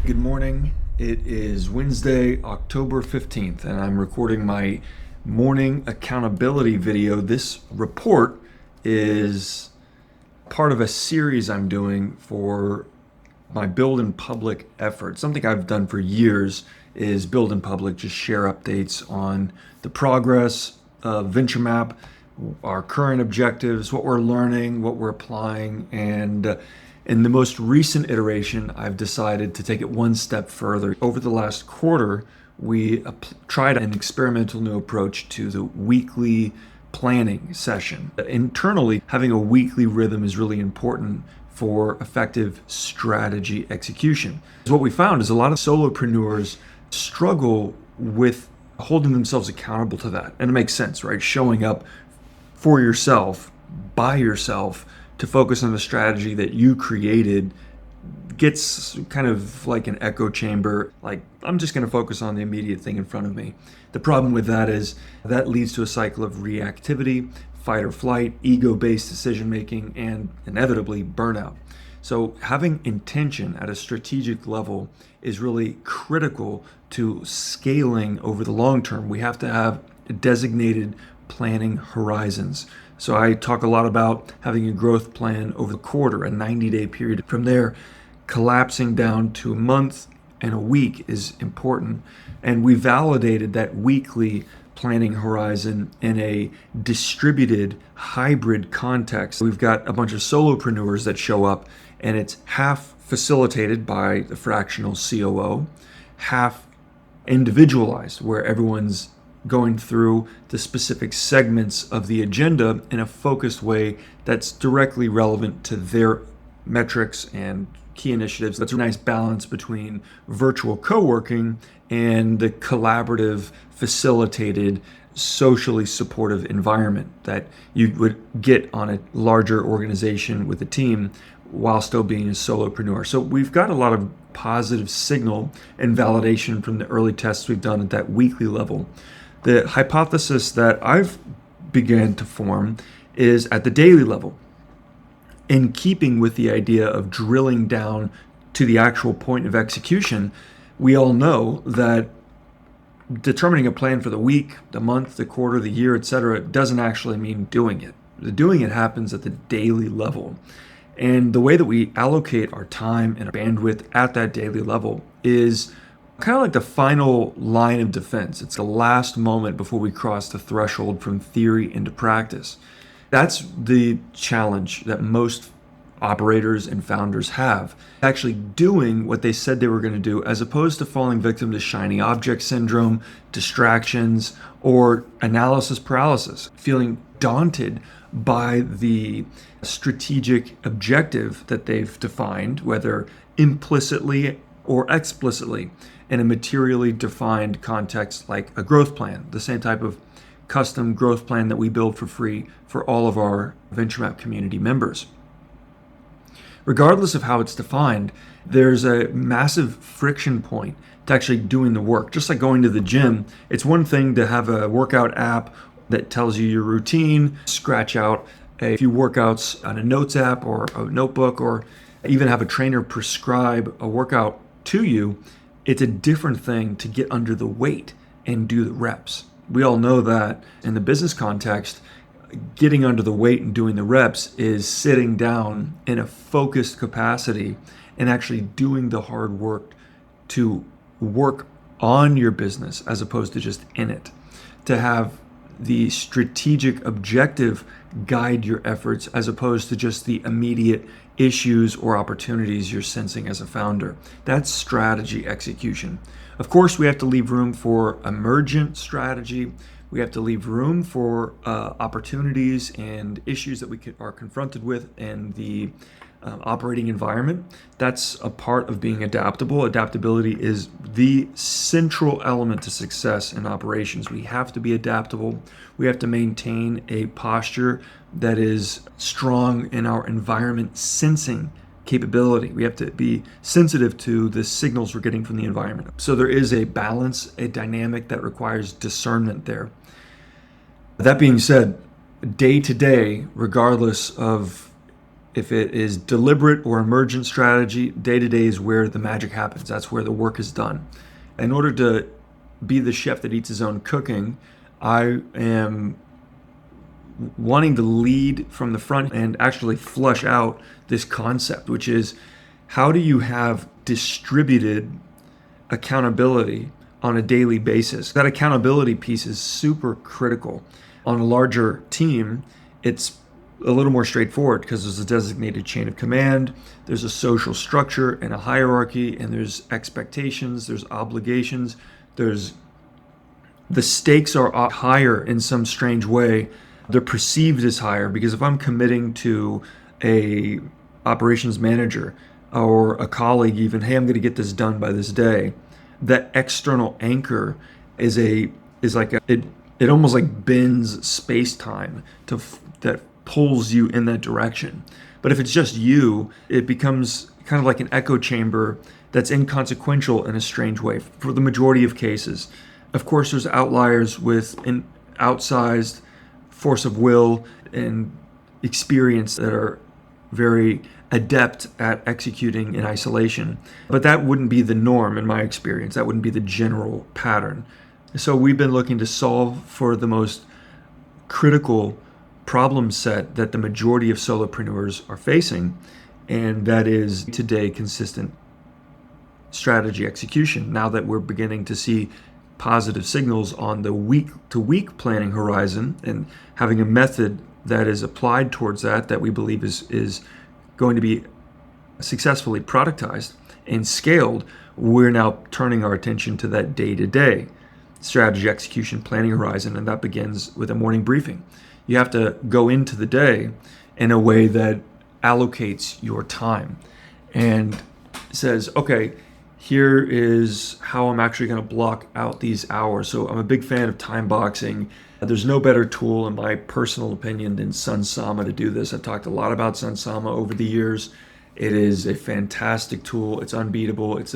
Good morning. It is Wednesday, October 15th, and I'm recording my morning accountability video. This report is part of a series I'm doing for my build in public effort. Something I've done for years is build in public, just share updates on the progress of VentureMap, our current objectives, what we're learning, what we're applying, and in the most recent iteration, I've decided to take it one step further. Over the last quarter, we tried an experimental new approach to the weekly planning session. Internally, having a weekly rhythm is really important for effective strategy execution. What we found is a lot of solopreneurs struggle with holding themselves accountable to that. And it makes sense, right? Showing up for yourself, by yourself, to focus on the strategy that you created gets kind of like an echo chamber. Like, I'm just going to focus on the immediate thing in front of me. The problem with that is that leads to a cycle of reactivity, fight or flight, ego-based decision making, and inevitably burnout. So having intention at a strategic level is really critical to scaling over the long term. We have to have designated planning horizons. So I talk a lot about having a growth plan over the quarter, a 90-day period. From there, collapsing down to a month and a week is important. And we validated that weekly planning horizon in a distributed hybrid context. We've got a bunch of solopreneurs that show up, and it's half facilitated by the fractional COO, half individualized, where everyone's going through the specific segments of the agenda in a focused way that's directly relevant to their metrics and key initiatives. That's a nice balance between virtual co-working and the collaborative, facilitated, socially supportive environment that you would get on a larger organization with a team while still being a solopreneur. So we've got a lot of positive signal and validation from the early tests we've done at that weekly level. The hypothesis that I've began to form is at the daily level, in keeping with the idea of drilling down to the actual point of execution. We all know that determining a plan for the week, the month, the quarter, the year, etc., doesn't actually mean doing it. The doing it happens at the daily level. And the way that we allocate our time and our bandwidth at that daily level is kind of like the final line of defense. It's the last moment before we cross the threshold from theory into practice. That's the challenge that most operators and founders have. Actually doing what they said they were going to do, as opposed to falling victim to shiny object syndrome, distractions, or analysis paralysis, feeling daunted by the strategic objective that they've defined, whether implicitly or explicitly, in a materially defined context like a growth plan, the same type of custom growth plan that we build for free for all of our VentureMap community members. Regardless of how it's defined, there's a massive friction point to actually doing the work. Just like going to the gym, it's one thing to have a workout app that tells you your routine, scratch out a few workouts on a notes app or a notebook, or even have a trainer prescribe a workout to you. It's a different thing to get under the weight and do the reps. We all know that in the business context, getting under the weight and doing the reps is sitting down in a focused capacity and actually doing the hard work to work on your business as opposed to just in it. To have the strategic objective guide your efforts as opposed to just the immediate issues or opportunities you're sensing as a founder. That's strategy execution. Of course, we have to leave room for emergent strategy. We have to leave room for opportunities and issues that we are confronted with in the operating environment. That's a part of being adaptable. Adaptability is the central element to success in operations. We have to be adaptable. We have to maintain a posture that is strong in our environment sensing capability. We have to be sensitive to the signals we're getting from the environment. So there is a balance, a dynamic that requires discernment there. That being said, day to day, regardless of If it is deliberate or emergent strategy, day-to-day is where the magic happens. That's where the work is done. In order to be the chef that eats his own cooking, I am wanting to lead from the front and actually flush out this concept, which is, how do you have distributed accountability on a daily basis? That accountability piece is super critical. On a larger team, it's a little more straightforward because there's a designated chain of command, there's a social structure and a hierarchy, and there's expectations, there's obligations, the stakes are higher in some strange way. They're perceived as higher because if I'm committing to a operations manager or a colleague even, hey, I'm going to get this done by this day, that external anchor is like it almost like bends space-time that pulls you in that direction. But if it's just you, it becomes kind of like an echo chamber that's inconsequential in a strange way for the majority of cases. Of course, there's outliers with an outsized force of will and experience that are very adept at executing in isolation. But that wouldn't be the norm in my experience. That wouldn't be the general pattern. So we've been looking to solve for the most critical problem set that the majority of solopreneurs are facing, and that is today consistent strategy execution. Now that we're beginning to see positive signals on the week-to-week planning horizon and having a method that is applied towards that we believe is going to be successfully productized and scaled, we're now turning our attention to that day-to-day strategy execution planning horizon, and that begins with a morning briefing. You have to go into the day in a way that allocates your time and says, okay, here is how I'm actually going to block out these hours. So I'm a big fan of Timeboxing. There's no better tool, in my personal opinion, than Sunsama to do this. I've talked a lot about Sunsama over the years. It is a fantastic tool. It's unbeatable. It's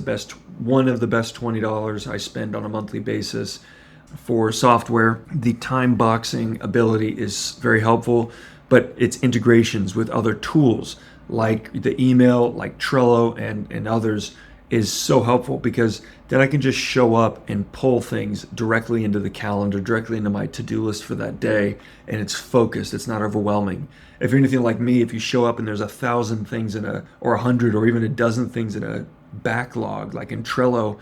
one of the best $20 I spend on a monthly basis for software. The Timeboxing ability is very helpful, but its integrations with other tools like the email, like Trello and others is so helpful, because then I can just show up and pull things directly into the calendar, directly into my to-do list for that day, and it's focused. It's not overwhelming. If you're anything like me, if you show up and there's 1,000 things or 100 or even a dozen things in a backlog, like in Trello,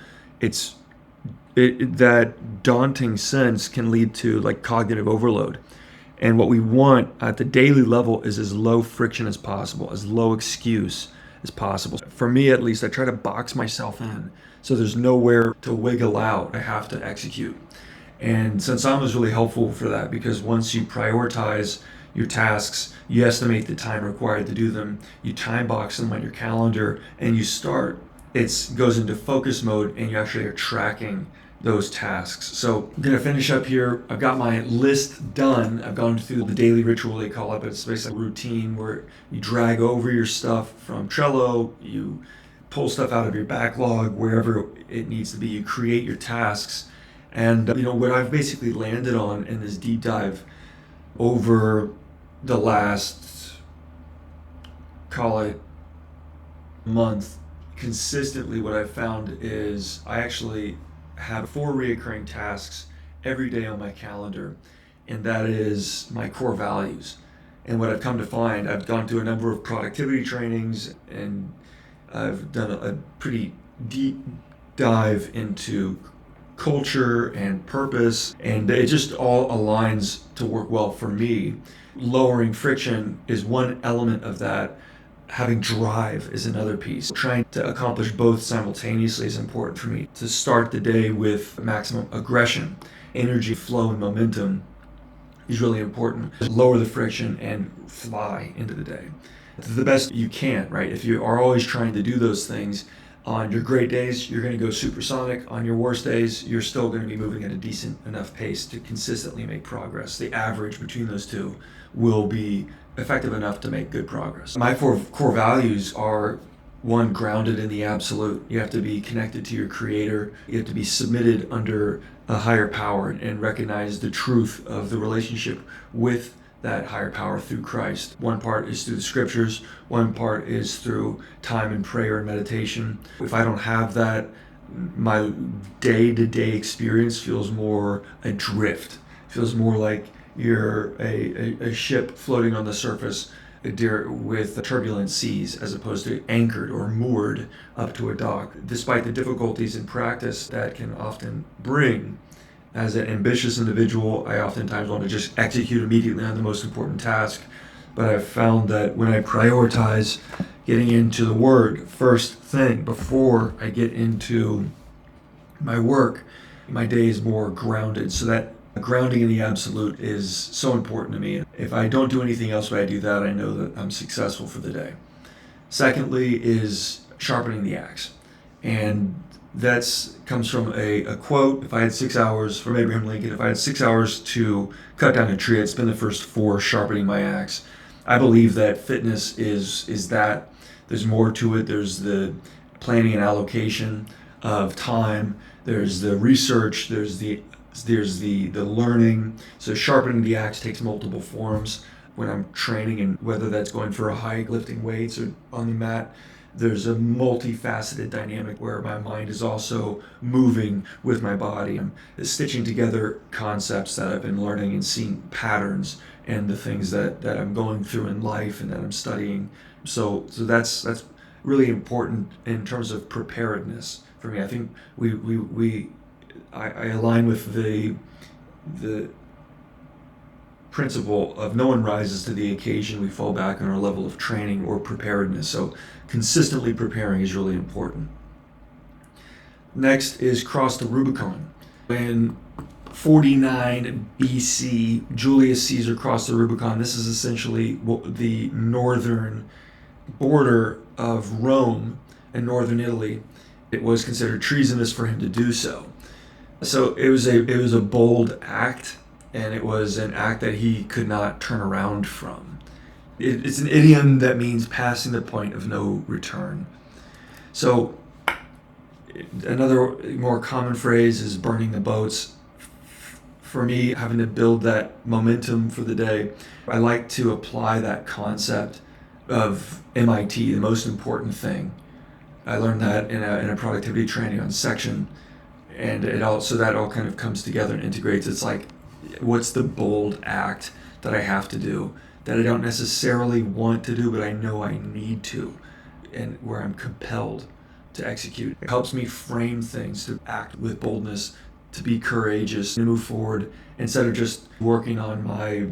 that daunting sense can lead to like cognitive overload. And what we want at the daily level is as low friction as possible, as low excuse as possible. For me, at least, I try to box myself in so there's nowhere to wiggle out. I have to execute. And Sunsama is really helpful for that, because once you prioritize your tasks, you estimate the time required to do them, you time box them on your calendar, and you start. It goes into focus mode, and you actually are tracking those tasks. So I'm going to finish up here. I've got my list done. I've gone through the daily ritual, they call it, but it's basically a routine where you drag over your stuff from Trello, you pull stuff out of your backlog, wherever it needs to be, you create your tasks. And what I've basically landed on in this deep dive over the last, call it, month, consistently what I've found is I actually have 4 recurring tasks every day on my calendar, and that is my core values. And what I've come to find, I've gone through a number of productivity trainings, and I've done a pretty deep dive into culture and purpose, and it just all aligns to work well for me. Lowering friction is one element of that. Having drive is another piece. Trying to accomplish both simultaneously is important for me. To start the day with maximum aggression, energy, flow, and momentum is really important. Lower the friction and fly into the day the best you can, right? If you are always trying to do those things, on your great days, you're going to go supersonic. On your worst days, you're still going to be moving at a decent enough pace to consistently make progress. The average between those two will be effective enough to make good progress. My 4 core values are: 1, grounded in the absolute. You have to be connected to your creator. You have to be submitted under a higher power and recognize the truth of the relationship with that higher power through Christ. One part is through the scriptures, one part is through time and prayer and meditation. If I don't have that, my day-to-day experience feels more adrift. Feels more like you're a ship floating on the surface with turbulent seas, as opposed to anchored or moored up to a dock. Despite the difficulties in practice that can often bring, as an ambitious individual, I oftentimes want to just execute immediately on the most important task. But I've found that when I prioritize getting into the Word first thing before I get into my work, my day is more grounded. So that grounding in the absolute is so important to me. If I don't do anything else, but I do that, I know that I'm successful for the day. Secondly is sharpening the axe. And that comes from a quote. If I had 6 hours, from Abraham Lincoln, if I had 6 hours to cut down a tree, I'd spend the first 4 sharpening my axe. I believe that fitness is that. There's more to it. There's the planning and allocation of time. There's the research. There's the learning. So sharpening the axe takes multiple forms. When I'm training, and whether that's going for a hike, lifting weights, or on the mat, there's a multifaceted dynamic where my mind is also moving with my body. I'm stitching together concepts that I've been learning and seeing patterns and the things that I'm going through in life and that I'm studying. So that's really important in terms of preparedness for me. I think I align with the principle of no one rises to the occasion. We fall back on our level of training or preparedness. So consistently preparing is really important. Next is cross the Rubicon. In 49 BC, Julius Caesar crossed the Rubicon. This is essentially the northern border of Rome and northern Italy. It was considered treasonous for him to do so. So it was a bold act, and it was an act that he could not turn around from. It's an idiom that means passing the point of no return. So another more common phrase is burning the boats. For me, having to build that momentum for the day, I like to apply that concept of MIT, the most important thing. I learned that in a productivity training on section, and that all kind of comes together and integrates. It's like, what's the bold act that I have to do that I don't necessarily want to do, but I know I need to, and where I'm compelled to execute. It helps me frame things, to act with boldness, to be courageous, to move forward, instead of just working on my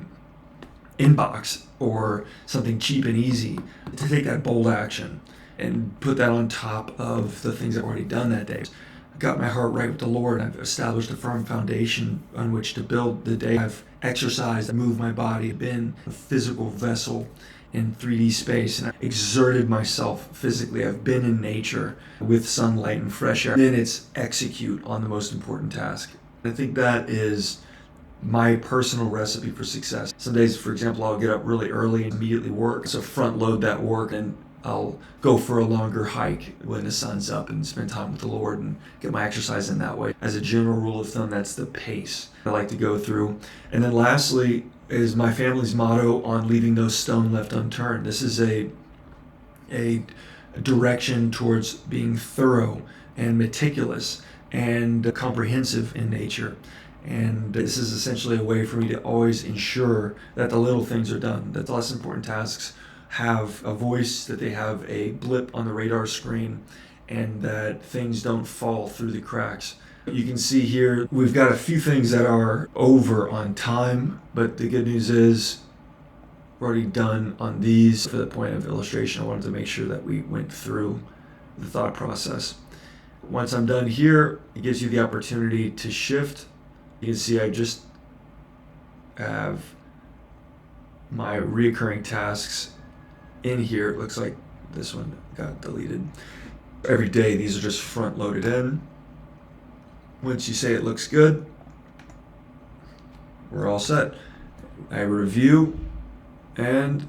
inbox or something cheap and easy, to take that bold action and put that on top of the things I've already done that day. I've got my heart right with the Lord. I've established a firm foundation on which to build the day. I've exercised, moved my body, been a physical vessel in 3D space, and I've exerted myself physically. I've been in nature with sunlight and fresh air. Then it's execute on the most important task. I think that is my personal recipe for success. Some days, for example, I'll get up really early and immediately work. So front load that work, and I'll go for a longer hike when the sun's up and spend time with the Lord and get my exercise in that way. As a general rule of thumb, that's the pace I like to go through. And then lastly is my family's motto on leaving no stone left unturned. This is a direction towards being thorough and meticulous and comprehensive in nature. And this is essentially a way for me to always ensure that the little things are done, that the less important tasks have a voice, that they have a blip on the radar screen, and that things don't fall through the cracks. You can see here, we've got a few things that are over on time, but the good news is we're already done on these. For the point of illustration, I wanted to make sure that we went through the thought process. Once I'm done here, it gives you the opportunity to shift. You can see I just have my recurring tasks in here. It looks like this one got deleted. Every day, these are just front loaded in. Once you say it looks good, we're all set. I review and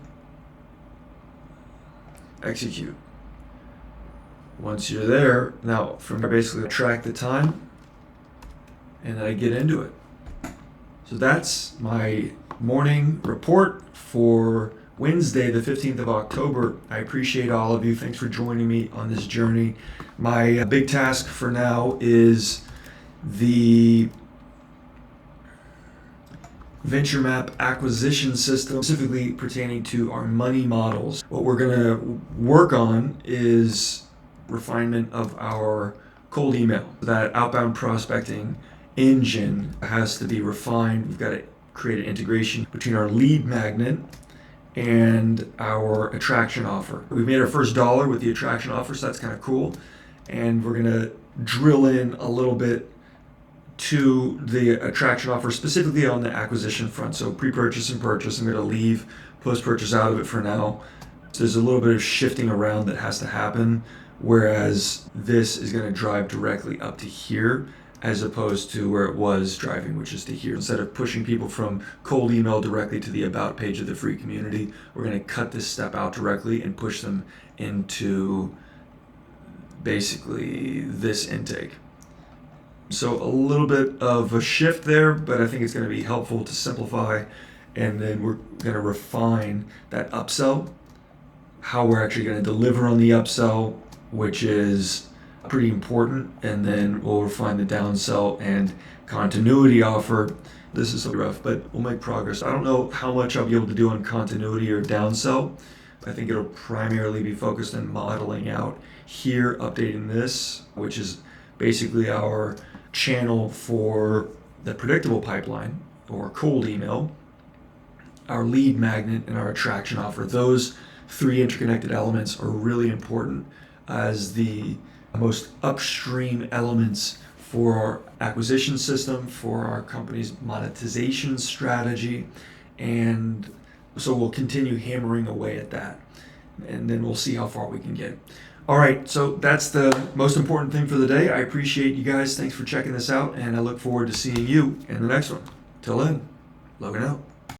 execute. Once you're there, now from there, basically track the time, and I get into it. So that's my morning report for Wednesday, the 15th of October. I appreciate all of you. Thanks for joining me on this journey. My big task for now is the venture map acquisition system, specifically pertaining to our money models. What we're going to work on is refinement of our cold email. That outbound prospecting engine has to be refined. We've got to create an integration between our lead magnet and our attraction offer. We've made our first dollar with the attraction offer, so that's kind of cool. And we're going to drill in a little bit to the attraction offer, specifically on the acquisition front. So pre-purchase and purchase, I'm going to leave post-purchase out of it for now. So there's a little bit of shifting around that has to happen, whereas this is going to drive directly up to here, as opposed to where it was driving, which is to here. Instead of pushing people from cold email directly to the about page of the free community, we're going to cut this step out directly and push them into basically this intake. So a little bit of a shift there, but I think it's going to be helpful to simplify, and then we're going to refine that upsell, how we're actually going to deliver on the upsell, which is pretty important, and then we'll refine the downsell and continuity offer. This is rough, but we'll make progress. I don't know how much I'll be able to do on continuity or downsell. I think it'll primarily be focused on modeling out here, updating this, which is basically our channel for the predictable pipeline or cold email, our lead magnet, and our attraction offer. Those three interconnected elements are really important as the most upstream elements for our acquisition system, for our company's monetization strategy, and so we'll continue hammering away at that, and then we'll see how far we can get. All right, so that's the most important thing for the day. I appreciate you guys. Thanks for checking this out, and I look forward to seeing you in the next one. Till then, logging out.